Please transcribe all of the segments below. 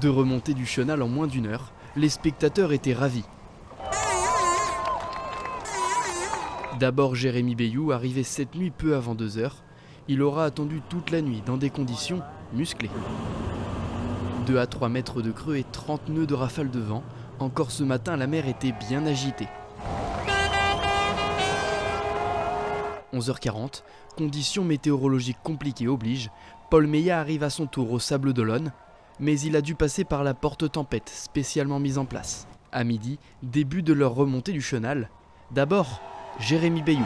De remonter du chenal en moins d'une heure, les spectateurs étaient ravis. D'abord Jérémy Bayou, arrivé cette nuit peu avant 2 heures. Il aura attendu toute la nuit dans des conditions musclées. 2 à 3 mètres de creux et 30 nœuds de rafale de vent. Encore ce matin, la mer était bien agitée. 11h40, conditions météorologiques compliquées obligent. Paul Meillat arrive à son tour au Sable d'Olonne, mais il a dû passer par la porte tempête spécialement mise en place. À midi, début de leur remontée du chenal. D'abord, Jérémy Bayou.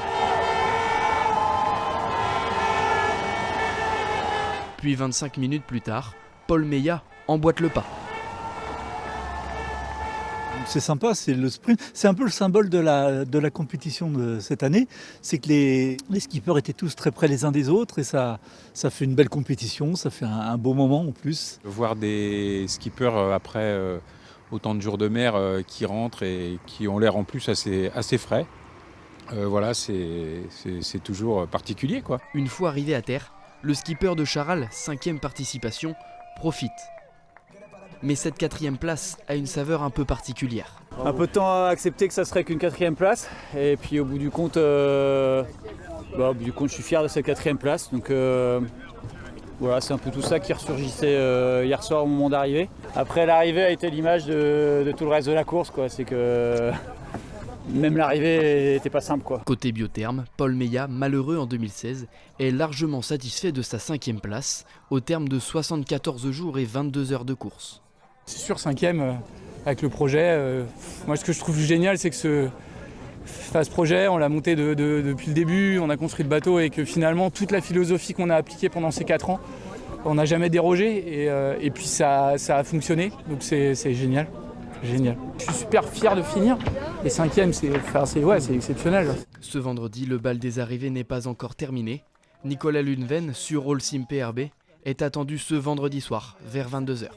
Puis 25 minutes plus tard, Paul Meillat emboîte le pas. C'est sympa, c'est le sprint. C'est un peu le symbole de la compétition de cette année. C'est que les skippers étaient tous très près les uns des autres et ça fait une belle compétition, ça fait un beau moment en plus. Voir des skippers après autant de jours de mer qui rentrent et qui ont l'air en plus assez frais, voilà, c'est toujours particulier, quoi. Une fois arrivé à terre, le skipper de Charal, 5e participation, profite. Mais cette 4e place a une saveur un peu particulière. Un peu de temps à accepter que ça serait qu'une 4e place. Et puis au bout du compte, je suis fier de cette 4e place. Donc voilà, c'est un peu tout ça qui ressurgissait hier soir au moment d'arriver. Après, l'arrivée a été l'image de tout le reste de la course, quoi. C'est que même l'arrivée n'était pas simple, quoi. Côté biotherme, Paul Meillat, malheureux en 2016, est largement satisfait de sa 5e place au terme de 74 jours et 22 heures de course. C'est sûr, 5e avec le projet. Moi, ce que je trouve génial, c'est que ce projet, on l'a monté depuis le début, on a construit le bateau et que finalement, toute la philosophie qu'on a appliquée pendant ces 4 ans, on n'a jamais dérogé et puis ça a fonctionné. Donc c'est génial. Génial. Je suis super fier de finir. Et 5e, c'est exceptionnel. Ce vendredi, le bal des arrivées n'est pas encore terminé. Nicolas Luneven, sur All Sim PRB, est attendu ce vendredi soir, vers 22 h.